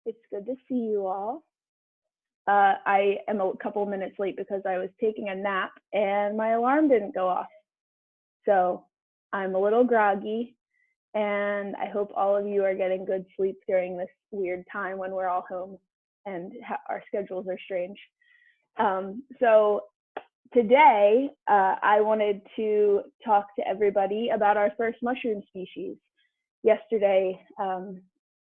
It's good to see you all. I am a couple minutes late because I was taking a nap and my alarm didn't go off. So I'm a little groggy, and I hope all of you are getting good sleep during this weird time when we're all home and our schedules are strange. So today, I wanted to talk to everybody about our first mushroom species. Yesterday,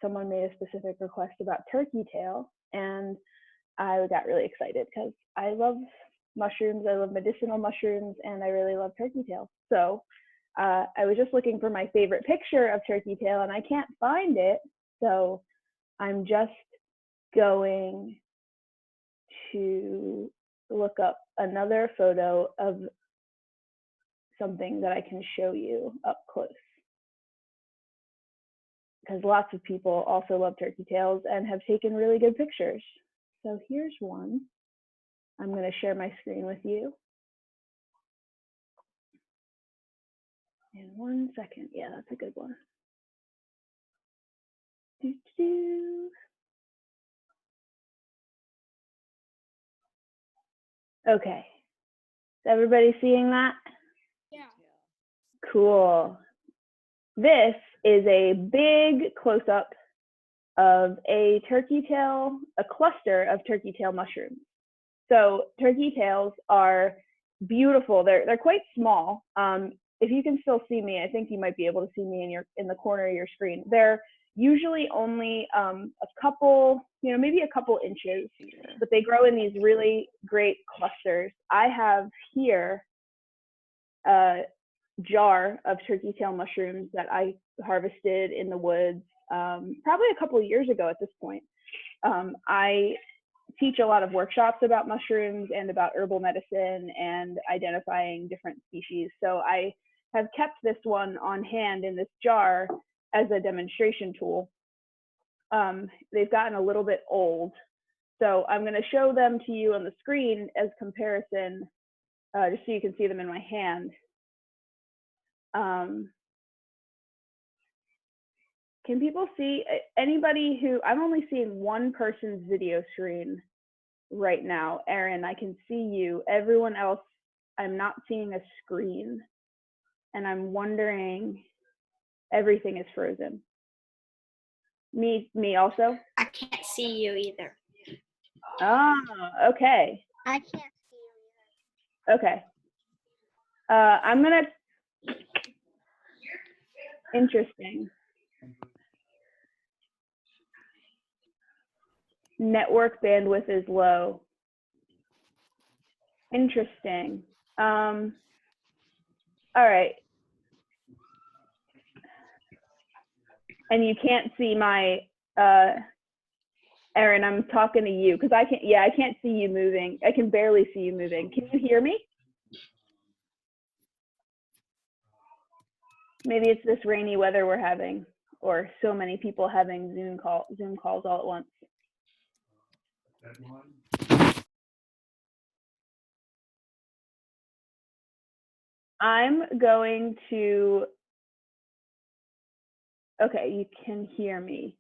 someone made a specific request about turkey tail, and I got really excited because I love mushrooms, I love medicinal mushrooms, and I really love turkey tail. So I was just looking for my favorite picture of turkey tail, and I can't find it. So I'm just going to look up another photo of something that I can show you up close, because lots of people also love turkey tails and have taken really good pictures. So here's one. I'm going to share my screen with you. In 1 second. Yeah, that's a good one. Okay. Is everybody seeing that? Yeah. Cool. This is a big close-up of a turkey tail, a cluster of turkey tail mushrooms. So turkey tails are beautiful. They're quite small. If you can still see me, I think you might be able to see me in the corner of your screen. They're usually only a couple, maybe a couple inches, but they grow in these really great clusters. I have here a jar of turkey tail mushrooms that I harvested in the woods probably a couple of years ago at this point. I teach a lot of workshops about mushrooms and about herbal medicine and identifying different species. So I have kept this one on hand in this jar as a demonstration tool. They've gotten a little bit old, so I'm going to show them to you on the screen as comparison, just so you can see them in my hand. Can people see anybody who, I'm only seeing one person's video screen right now. Erin, I can see you. Everyone else, I'm not seeing a screen. And I'm wondering, everything is frozen. Me also? I can't see you either. Ah, okay. I can't see you either. Okay. I'm gonna, interesting. Network bandwidth is low. Interesting. All right. And you can't see my, Erin, I'm talking to you because I can't see you moving. I can barely see you moving. Can you hear me? Maybe it's this rainy weather we're having, or so many people having Zoom calls all at once. I'm going to, okay, you can hear me.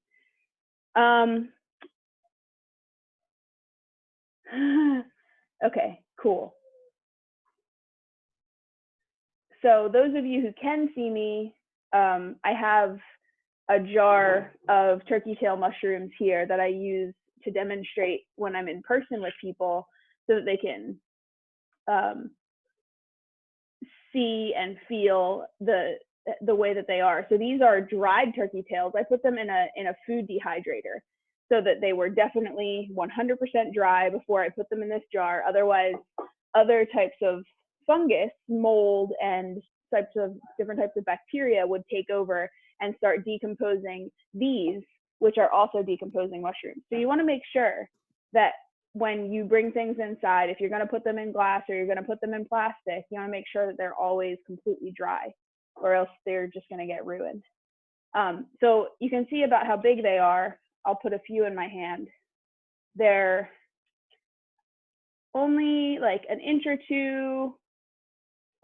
Okay, cool. So those of you who can see me, I have a jar of turkey tail mushrooms here that I use to demonstrate when I'm in person with people so that they can see and feel the way that they are. So these are dried turkey tails. I put them in a food dehydrator so that they were definitely 100% dry before I put them in this jar. Otherwise, other types of fungus, mold, and different types of bacteria would take over and start decomposing these, which are also decomposing mushrooms. So you want to make sure that when you bring things inside, if you're going to put them in glass or you're going to put them in plastic, you want to make sure that they're always completely dry, or else they're just going to get ruined. So you can see about how big they are. I'll put a few in my hand. They're only like an inch or two,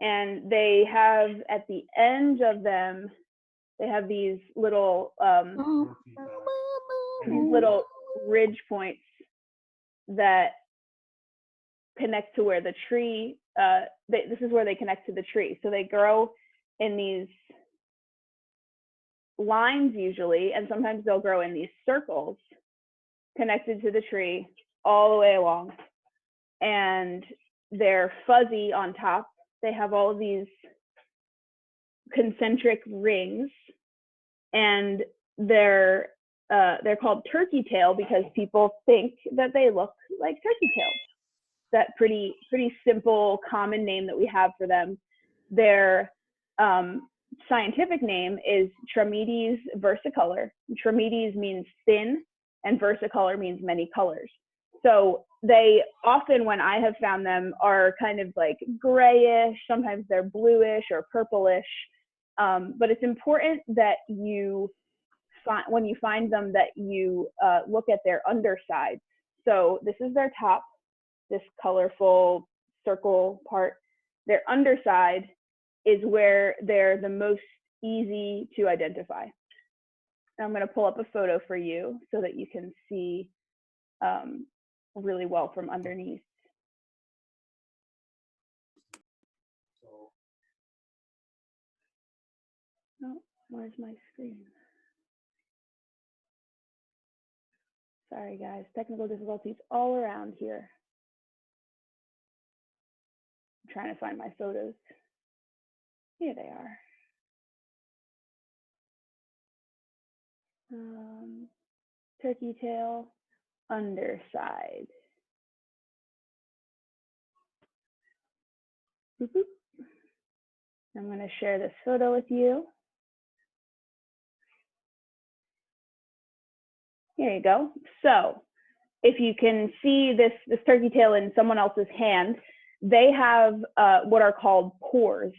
and they have at the end of them, they have these little ridge points that connect to where the tree, this is where they connect to the tree. So they grow in these lines usually, and sometimes they'll grow in these circles connected to the tree all the way along. And they're fuzzy on top. They have all of these concentric rings, and they're called turkey tail because people think that they look like turkey tails. That pretty simple common name that we have for them. Their scientific name is Trametes versicolor. Trametes means thin, and versicolor means many colors. So they often, when I have found them, are kind of like grayish. Sometimes they're bluish or purplish. But it's important that you when you find them, that you look at their undersides. So this is their top, this colorful circle part. Their underside is where they're the most easy to identify. And I'm going to pull up a photo for you so that you can see really well from underneath. Oh, where's my screen? Sorry guys, technical difficulties all around here. I'm trying to find my photos. Here they are. Turkey tail, underside. Boop, boop. I'm going to share this photo with you. Here you go. So if you can see this turkey tail in someone else's hand, they have what are called pores.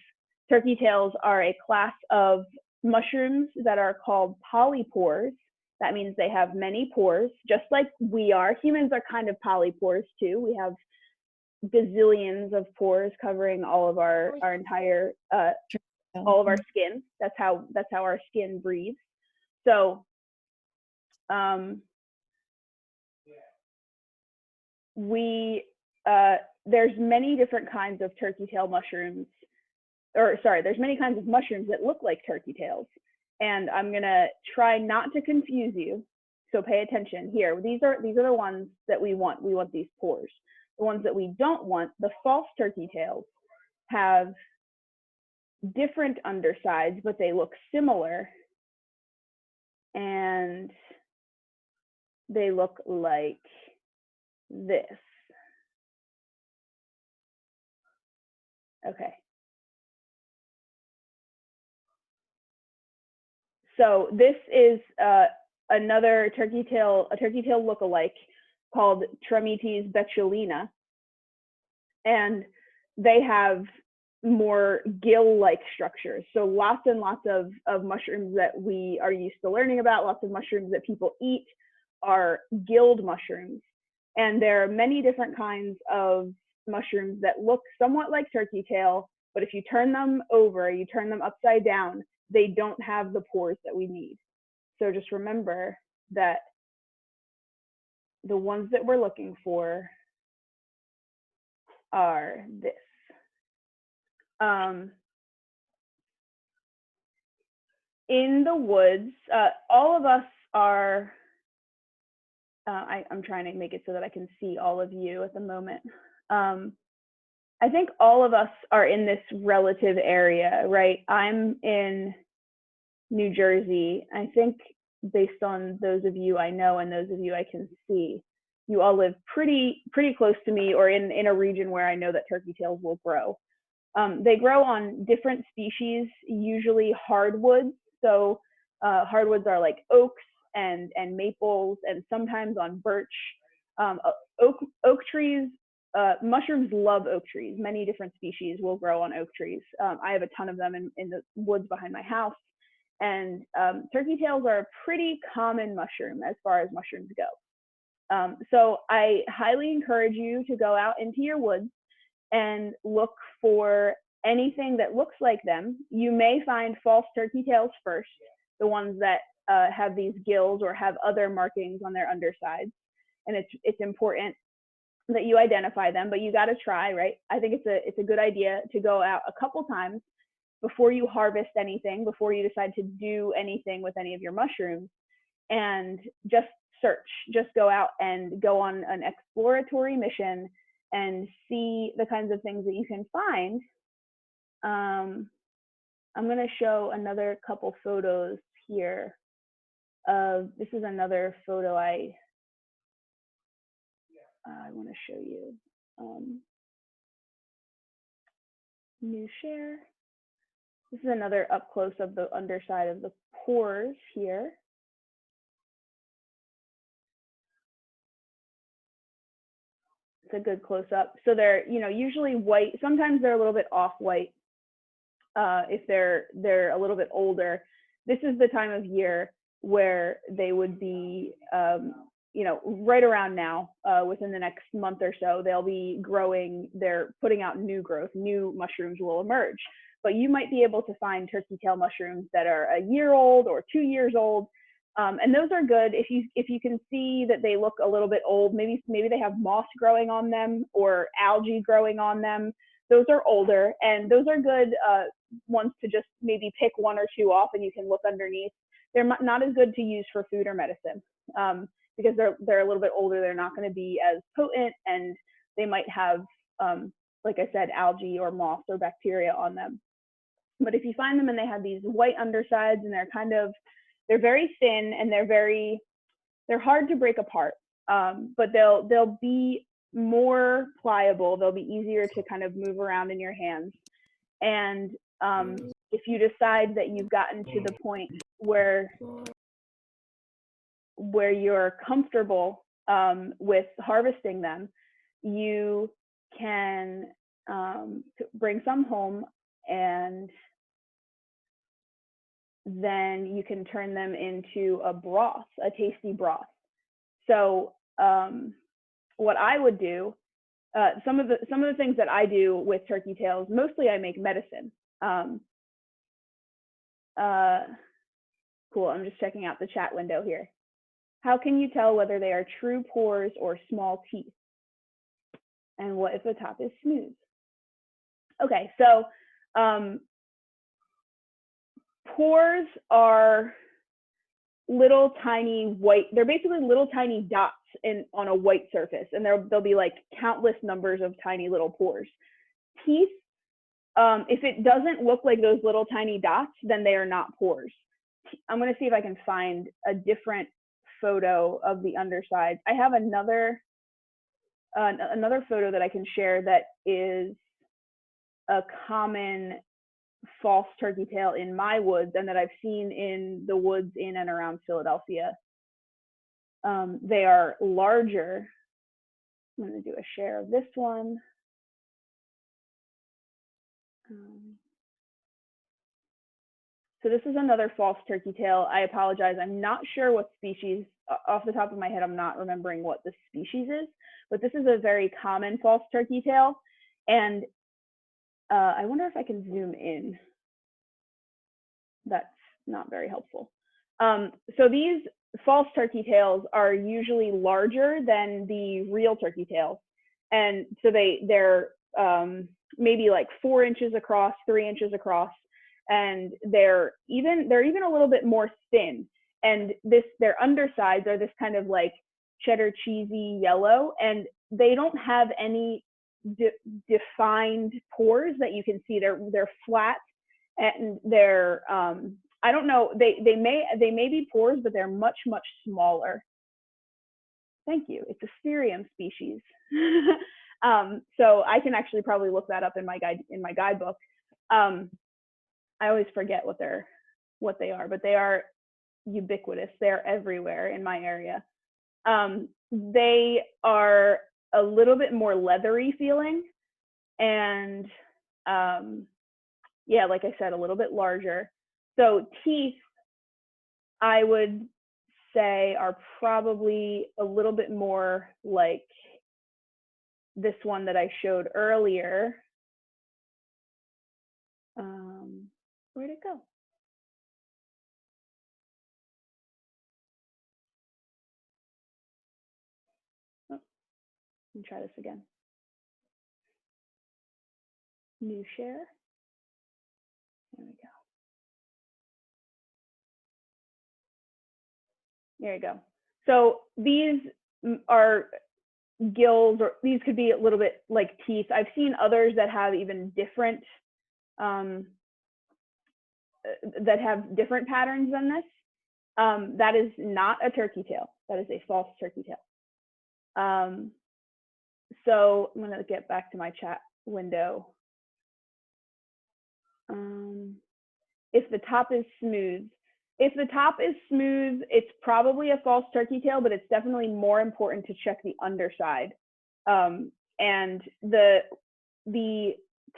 Turkey tails are a class of mushrooms that are called polypores. That means they have many pores, just like we are. Humans are kind of polypores too. We have gazillions of pores covering all of our entire all of our skin. That's how our skin breathes. So there's many different kinds of turkey tail mushrooms, or sorry, there's many kinds of mushrooms that look like turkey tails. And I'm gonna try not to confuse you, so pay attention here. These are the ones that we want. We want these pores. The ones that we don't want, the false turkey tails, have different undersides, but they look similar. And they look like this. Okay. So this is another turkey tail look-alike called Trametes betulina, and they have more gill-like structures. So lots and lots of mushrooms that we are used to learning about, lots of mushrooms that people eat are gilled mushrooms. And there are many different kinds of mushrooms that look somewhat like turkey tail, but if you turn them over, you turn them upside down, they don't have the pores that we need. So just remember that the ones that we're looking for are this. In the woods, all of us are, I'm trying to make it so that I can see all of you at the moment. I think all of us are in this relative area, right? I'm in New Jersey. I think based on those of you I know and those of you I can see, you all live pretty close to me, or in a region where I know that turkey tails will grow. They grow on different species, usually hardwoods. So hardwoods are like oaks and maples, and sometimes on birch. Oak trees, mushrooms love oak trees. Many different species will grow on oak trees. I have a ton of them in the woods behind my house. And turkey tails are a pretty common mushroom as far as mushrooms go. So I highly encourage you to go out into your woods and look for anything that looks like them. You may find false turkey tails first, the ones that have these gills or have other markings on their undersides. And it's important that you identify them, but you got to try, right? I think it's a good idea to go out a couple times before you harvest anything, before you decide to do anything with any of your mushrooms, and just search, just go out and go on an exploratory mission and see the kinds of things that you can find. I'm going to show another couple photos here. This is another photo I want to show you. New share. This is another up close of the underside of the pores here. It's a good close up. So they're, usually white. Sometimes they're a little bit off white if they're a little bit older. This is the time of year where they would be, right around now, within the next month or so, they'll be growing. They're putting out new growth. New mushrooms will emerge. But you might be able to find turkey tail mushrooms that are a year old or 2 years old. And those are good if you can see that they look a little bit old. Maybe they have moss growing on them or algae growing on them. Those are older, and those are good ones to just maybe pick 1 or 2 off, and you can look underneath. They're not as good to use for food or medicine because they're a little bit older. They're not going to be as potent, and they might have, like I said, algae or moss or bacteria on them. But if you find them and they have these white undersides and they're very thin and they're hard to break apart, but they'll be more pliable. They'll be easier to kind of move around in your hands. And if you decide that you've gotten to the point where you're comfortable with harvesting them, you can bring some home, and then you can turn them into a broth, a tasty broth. So what I would do, some of the things that I do with turkey tails, mostly I make medicine. Cool, I'm just checking out the chat window here. How can you tell whether they are true pores or small teeth? And what if the top is smooth? Okay, so pores are little tiny white, they're basically little tiny dots on a white surface, and there'll be like countless numbers of tiny little pores. Teeth, if it doesn't look like those little tiny dots, then they are not pores. I'm going to see if I can find a different photo of the underside. I have another photo that I can share that is a common false turkey tail in my woods and that I've seen in the woods in and around Philadelphia. They are larger. I'm going to do a share of this one. So this is another false turkey tail. I apologize. I'm not sure what species, off the top of my head, I'm not remembering what the species is, but this is a very common false turkey tail. And I wonder if I can zoom in. That's not very helpful. So these false turkey tails are usually larger than the real turkey tails. And so they're maybe like 4 inches across, 3 inches across, and they're even a little bit more thin. And their undersides are this kind of like cheddar cheesy yellow, and they don't have any defined pores that you can see. They're flat, and they're I don't know, they may be pores, but they're much smaller. Thank you. It's a Spirium species. So I can actually probably look that up in my guidebook. I always forget what they are, but they are ubiquitous. They're everywhere in my area. They are a little bit more leathery feeling, and yeah, like I said, a little bit larger. So teeth, I would say, are probably a little bit more like this one that I showed earlier. Where'd it go? Let me try this again. New share. There we go. There you go. So these are gills, or these could be a little bit like teeth. I've seen others that have even different patterns than this. That is not a turkey tail. That is a false turkey tail. So I'm going to get back to my chat window. If the top is smooth, it's probably a false turkey tail, but it's definitely more important to check the underside. And the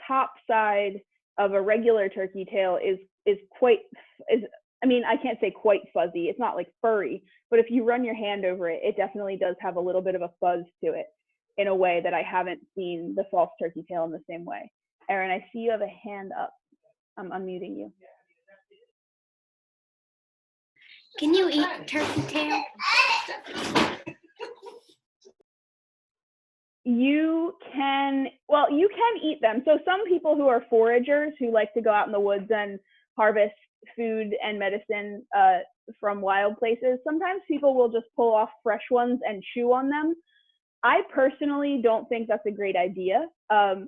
top side of a regular turkey tail is I mean, I can't say quite fuzzy. It's not like furry, but if you run your hand over it, it definitely does have a little bit of a fuzz to it in a way that I haven't seen the false turkey tail in the same way. Erin, I see you have a hand up. I'm unmuting you. Can you eat turkey tail? You can eat them. So some people who are foragers, who like to go out in the woods and harvest food and medicine from wild places, sometimes people will just pull off fresh ones and chew on them. I personally don't think that's a great idea,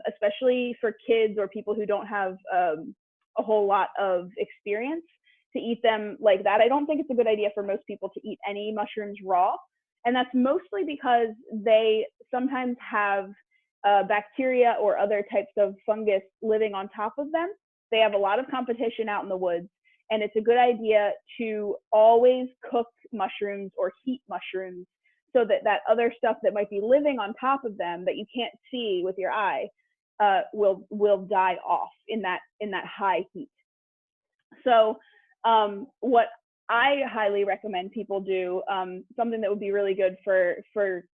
especially for kids or people who don't have a whole lot of experience to eat them like that. I don't think it's a good idea for most people to eat any mushrooms raw. And that's mostly because they sometimes have bacteria or other types of fungus living on top of them. They have a lot of competition out in the woods. And it's a good idea to always cook mushrooms or heat mushrooms so that that other stuff that might be living on top of them that you can't see with your eye will die off in that high heat. So what I highly recommend people do, something that would be really good for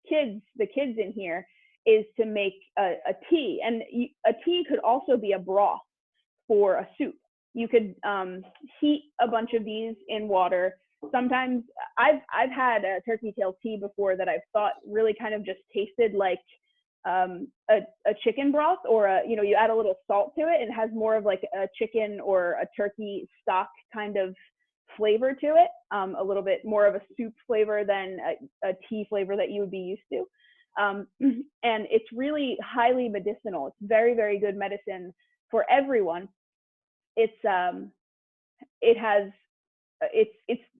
kids, the kids in here, is to make a tea. And a tea could also be a broth for a soup. You could heat a bunch of these in water. Sometimes I've had a turkey tail tea before that I've thought really kind of just tasted like a chicken broth, or you add a little salt to it and it has more of like a chicken or a turkey stock kind of flavor to it, a little bit more of a soup flavor than a tea flavor that you would be used to. And it's really highly medicinal. It's very, very good medicine for everyone. It's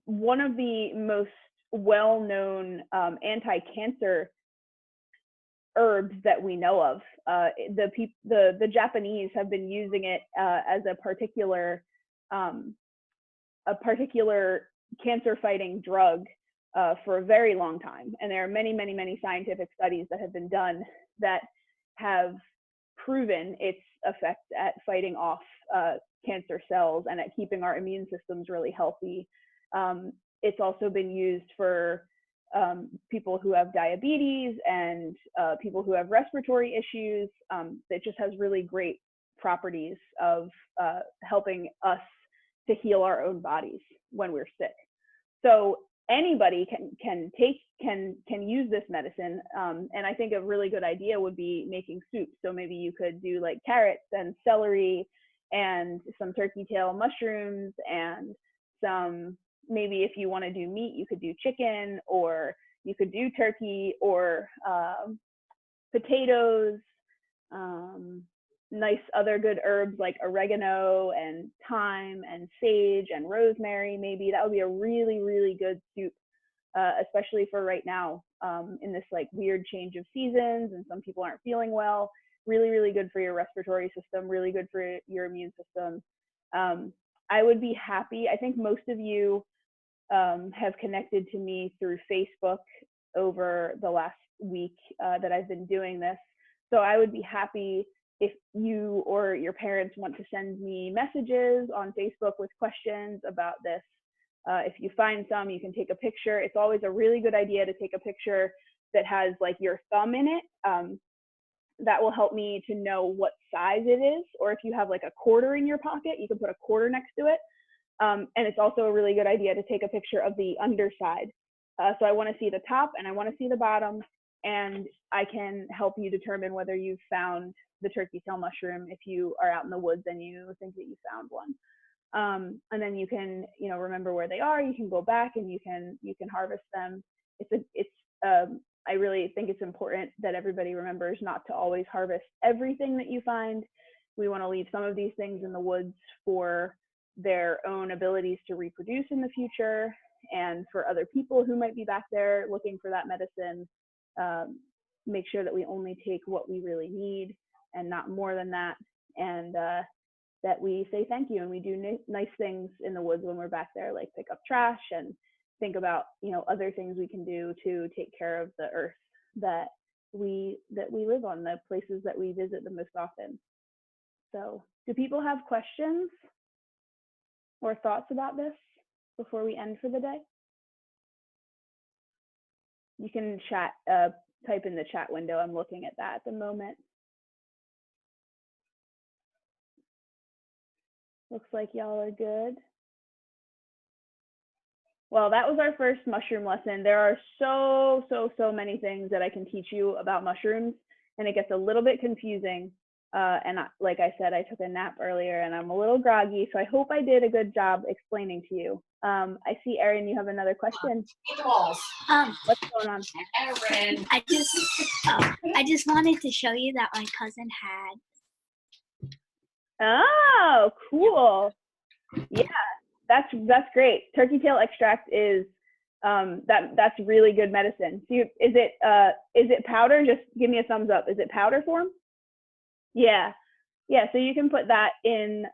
one of the most well-known anti-cancer herbs that we know of. The Japanese have been using it as a particular cancer-fighting drug for a very long time. And there are many, many, many scientific studies that have been done that have proven its effect at fighting off cancer cells and at keeping our immune systems really healthy. It's also been used for people who have diabetes and people who have respiratory issues. It just has really great properties of helping us to heal our own bodies when we're sick. So anybody can use this medicine, and I think a really good idea would be making soup. So maybe you could do like carrots and celery and some turkey tail mushrooms, and some, maybe if you want to do meat, you could do chicken, or you could do turkey, or potatoes, nice other good herbs like oregano and thyme and sage and rosemary. Maybe that would be a really, really good soup, especially for right now, in this like weird change of seasons and some people aren't feeling well. Really, really good for your respiratory system, really good for your immune system. I would be happy. I think most of you have connected to me through Facebook over the last week that I've been doing this. So I would be happy if you or your parents want to send me messages on Facebook with questions about this. If you find some, you can take a picture. It's always a really good idea to take a picture that has like your thumb in it. That will help me to know what size it is. Or if you have like a quarter in your pocket, you can put a quarter next to it. And it's also a really good idea to take a picture of the underside. So I want to see the top and I want to see the bottom. and I can help you determine whether you've found the turkey tail mushroom if you are out in the woods and you think that you found one. And then you can, remember where they are. You can go back and you can harvest them. I really think it's important that everybody remembers not to always harvest everything that you find. We want to leave some of these things in the woods for their own abilities to reproduce in the future, and for other people who might be back there looking for that medicine. Make sure that we only take what we really need and not more than that, and that we say thank you and we do nice things in the woods when we're back there, like pick up trash and think about other things we can do to take care of the earth that we live on, the places that we visit the most often. So, do people have questions or thoughts about this before we end for the day? You can chat, type in the chat window. I'm looking at that at the moment. Looks like y'all are good. Well, that was our first mushroom lesson. There are so many things that I can teach you about mushrooms, and it gets a little bit confusing. And like I said, I took a nap earlier and I'm a little groggy, so I hope I did a good job explaining to you. I see, Erin, you have another question. What's going on? Erin. I just wanted to show you that my cousin had. Oh, cool. Yeah, that's great. Turkey tail extract is that's really good medicine. So is it powder? Just give me a thumbs up. Is it powder form? Yeah. So you can put that in.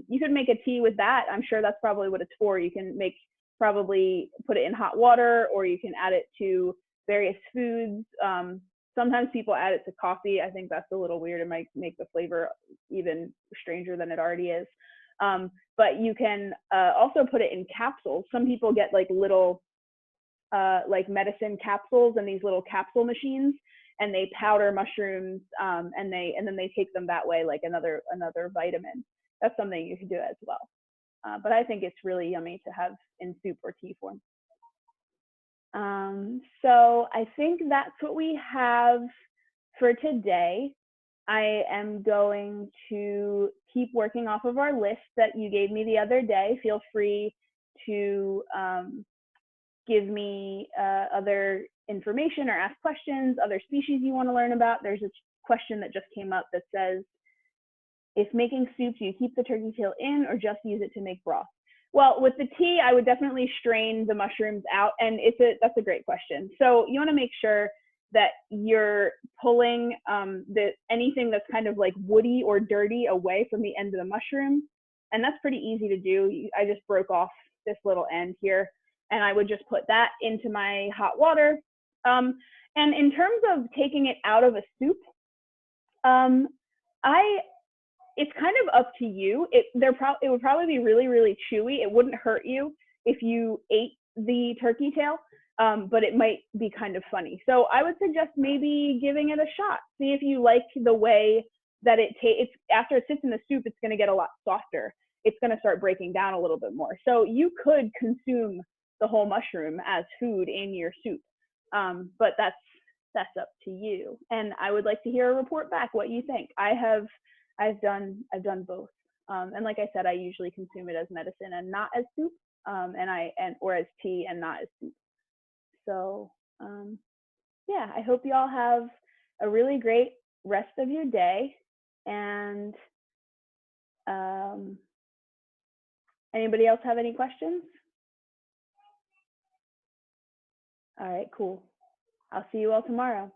You could make a tea with that. I'm sure that's probably what it's for. You can probably put it in hot water, or you can add it to various foods. Sometimes people add it to coffee. I think that's a little weird. It might make the flavor even stranger than it already is. But you can also put it in capsules. Some people get like little like medicine capsules and these little capsule machines, and they powder mushrooms, and then they take them that way, like another vitamin. That's something you can do as well. But I think it's really yummy to have in soup or tea form. So I think that's what we have for today. I am going to keep working off of our list that you gave me the other day. Feel free to give me other information or ask questions, other species you want to learn about. There's a question that just came up that says, if making soup, do you keep the turkey tail in or just use it to make broth? Well, with the tea, I would definitely strain the mushrooms out, and that's a great question. So you want to make sure that you're pulling anything that's kind of like woody or dirty away from the end of the mushroom, and that's pretty easy to do. I just broke off this little end here, and I would just put that into my hot water. And in terms of taking it out of a soup, it's kind of up to you. It would probably be really, really chewy. It wouldn't hurt you if you ate the turkey tail, but it might be kind of funny. So I would suggest maybe giving it a shot. See if you like the way that it tastes. After it sits in the soup, it's going to get a lot softer. It's going to start breaking down a little bit more. So you could consume the whole mushroom as food in your soup, but that's up to you. And I would like to hear a report back what you think. I've done both, and like I said, I usually consume it as medicine and not as soup, or as tea and not as soup. So yeah, I hope you all have a really great rest of your day. And anybody else have any questions? All right, cool. I'll see you all tomorrow.